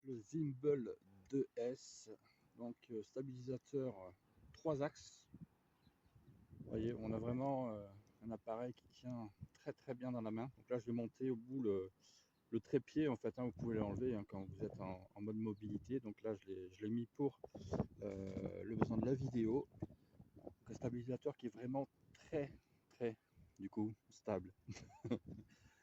le Zimbel 2S, donc stabilisateur 3 axes. Vous voyez, on a vraiment un appareil qui tient très bien dans la main. Donc là, je vais monter au bout le trépied, en fait, hein, vous pouvez l'enlever hein, quand vous êtes en mode mobilité. Donc là, je l'ai mis pour le besoin de la vidéo. Donc, un stabilisateur qui est vraiment très, du coup, stable.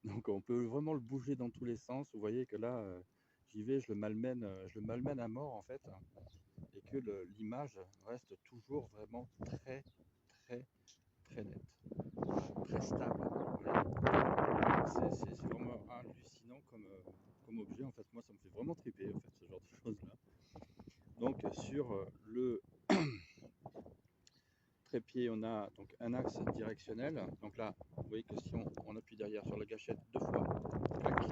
Donc on peut vraiment le bouger dans tous les sens. Vous voyez que là, j'y vais, je le malmène à mort en fait, et que l'image reste toujours vraiment très nette, très stable. C'est vraiment hallucinant comme objet. En fait, moi, ça me fait vraiment triper en fait ce genre de choses-là. Donc sur le trépied, on a donc un axe directionnel. Donc là, vous voyez que si on appuie derrière sur la gâchette 2 fois, clac,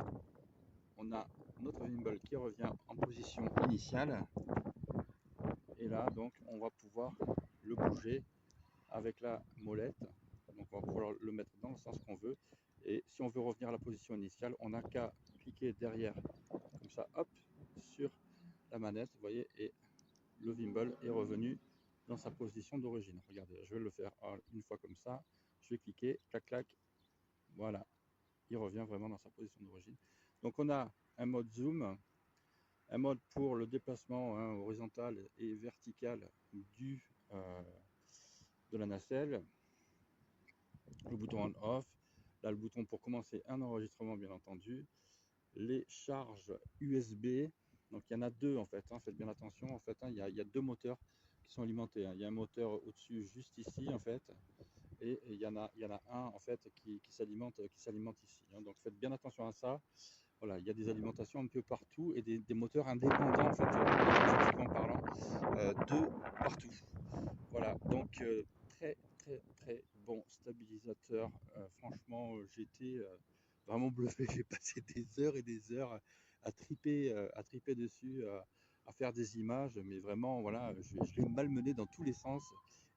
on a notre gimbal qui revient en position initiale. Et là, donc, on va pouvoir le bouger avec la molette. Donc, on va pouvoir le mettre dans le sens qu'on veut. Et si on veut revenir à la position initiale, on n'a qu'à cliquer derrière, comme ça, hop, sur la manette, vous voyez, et le gimbal est revenu dans sa position d'origine. Regardez, je vais le faire une fois comme ça. Je vais cliquer, clac, clac, voilà. Il revient vraiment dans sa position d'origine. Donc, on a un mode zoom, un mode pour le déplacement hein, horizontal et vertical de la nacelle, le bouton on-off, là le bouton pour commencer un enregistrement bien entendu, les charges USB, donc il y en a deux en fait, hein, faites bien attention, en fait hein, il y a deux moteurs qui sont alimentés, hein. Il y a un moteur au-dessus juste ici en fait, et il y en a un en fait qui s'alimente ici, hein. Donc faites bien attention à ça. Voilà, il y a des alimentations un peu partout et des moteurs indépendants en fait, énergétiquement parlant, de partout. Voilà, donc très bon stabilisateur. Franchement, j'étais vraiment bluffé. J'ai passé des heures et des heures à triper dessus, à faire des images, mais vraiment, voilà, je l'ai malmené dans tous les sens.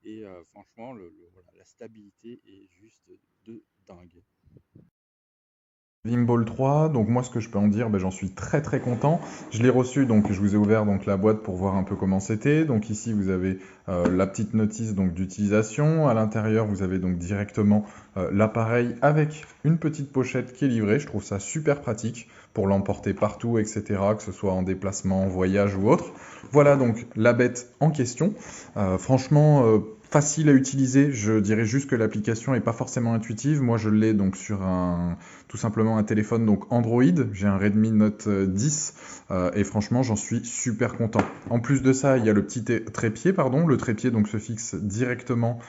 Et franchement, voilà, la stabilité est juste de dingue. Gimbal 3, donc moi ce que je peux en dire, j'en suis très content. Je l'ai reçu, donc je vous ai ouvert donc la boîte pour voir un peu comment c'était. Donc ici vous avez la petite notice donc d'utilisation. À l'intérieur vous avez donc directement l'appareil avec une petite pochette qui est livrée. Je trouve ça super pratique pour l'emporter partout, etc. Que ce soit en déplacement, en voyage ou autre. Voilà donc la bête en question. Franchement, facile à utiliser. Je dirais juste que l'application n'est pas forcément intuitive. Moi je l'ai donc sur tout simplement un téléphone donc Android. J'ai un Redmi Note 10 et franchement j'en suis super content. En plus de ça, il y a le petit trépied, pardon. Le trépied donc se fixe directement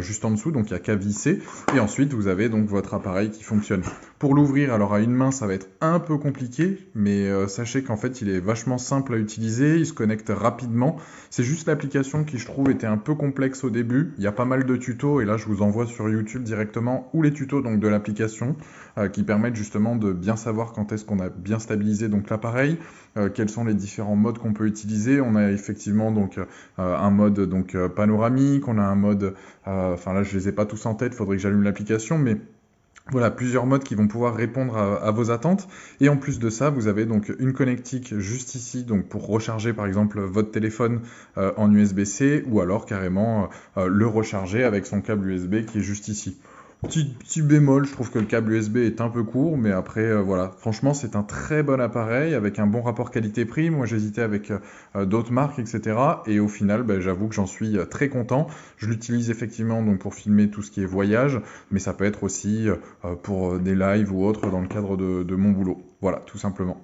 juste en dessous, donc il n'y a qu'à visser. Et ensuite vous avez donc votre appareil qui fonctionne. Pour l'ouvrir, alors à une main ça va être un peu compliqué, mais sachez qu'en fait il est vachement simple à utiliser, il se connecte rapidement. C'est juste l'application qui je trouve était un peu complexe au début. Il y a pas mal de tutos et là je vous envoie sur YouTube directement ou les tutos donc de l'application qui permettent justement de bien savoir quand est-ce qu'on a bien stabilisé donc l'appareil, quels sont les différents modes qu'on peut utiliser. On a effectivement donc un mode donc panoramique, on a un mode, enfin là je les ai pas tous en tête, faudrait que j'allume l'application, mais voilà, plusieurs modes qui vont pouvoir répondre à vos attentes. Et en plus de ça, vous avez donc une connectique juste ici, donc pour recharger par exemple votre téléphone en USB-C, ou alors carrément le recharger avec son câble USB qui est juste ici. Petit bémol, je trouve que le câble USB est un peu court, mais après, voilà, franchement, c'est un très bon appareil avec un bon rapport qualité-prix. Moi, j'hésitais avec d'autres marques, etc. Et au final, j'avoue que j'en suis très content. Je l'utilise effectivement donc pour filmer tout ce qui est voyage, mais ça peut être aussi pour des lives ou autres dans le cadre de mon boulot. Voilà, tout simplement.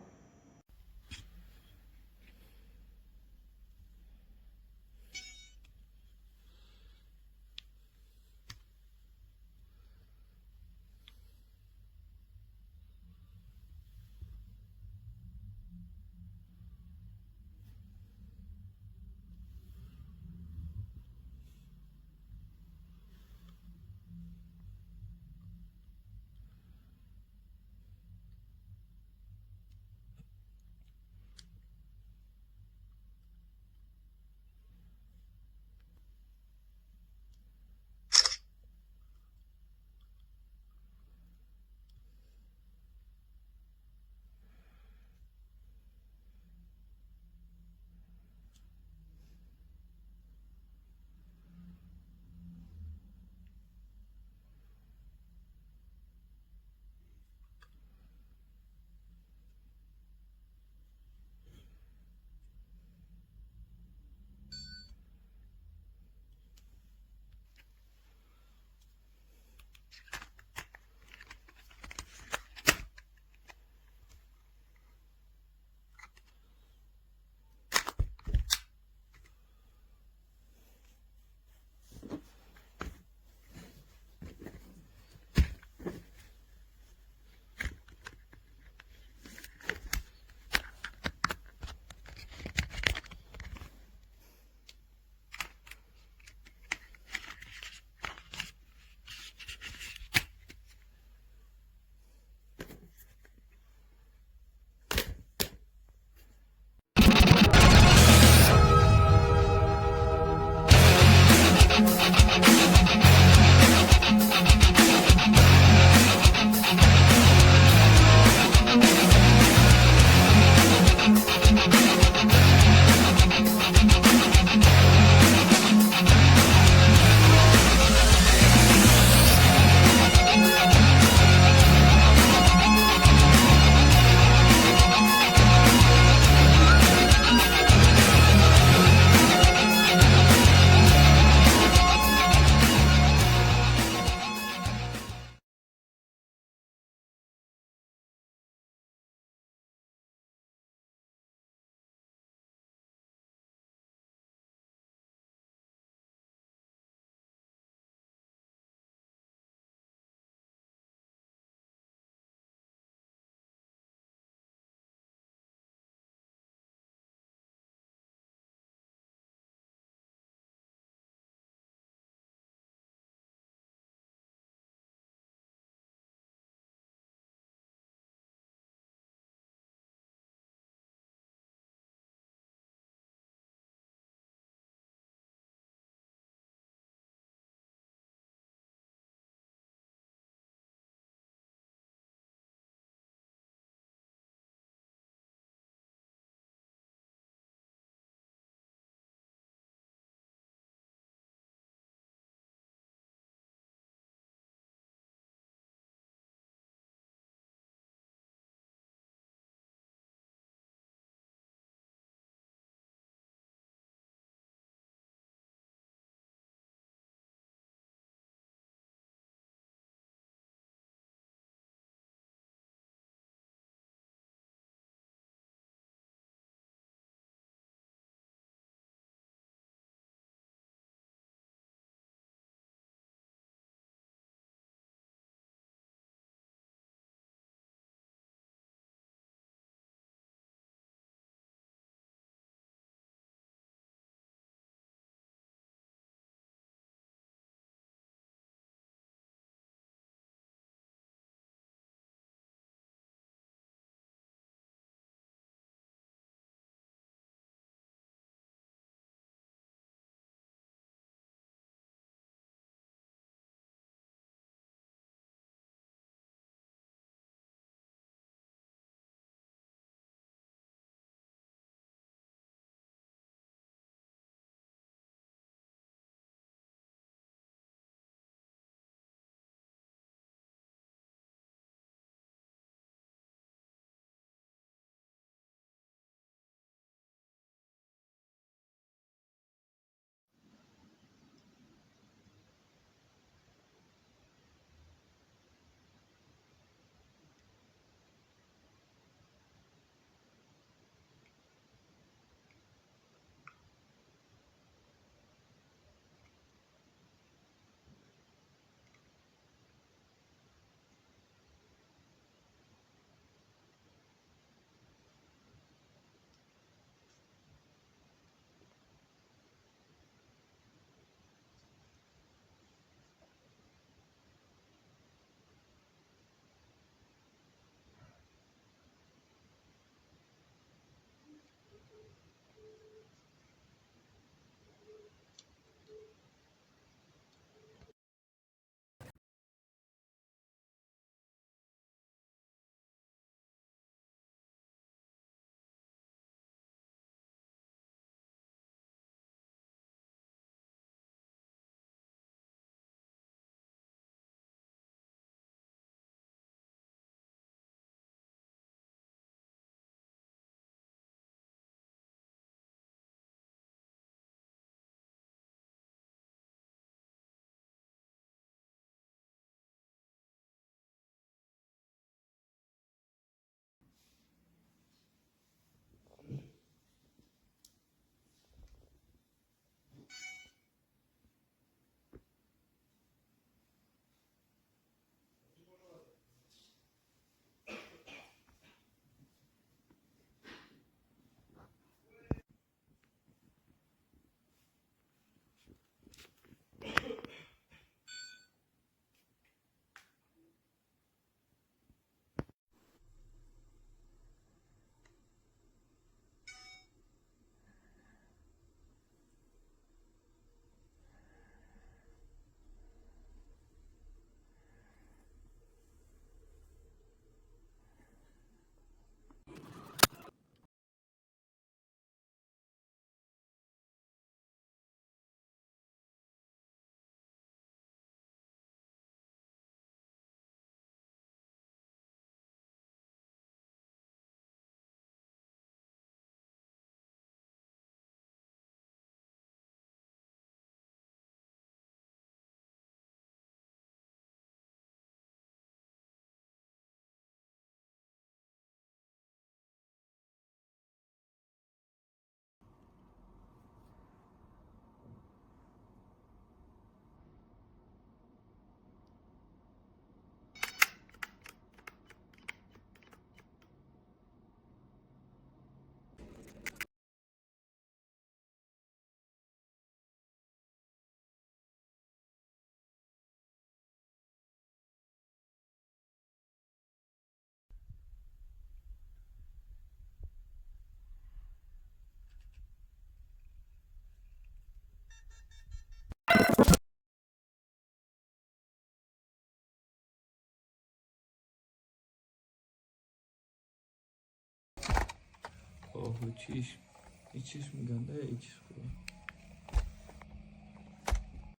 H2 H2 میدن ده H2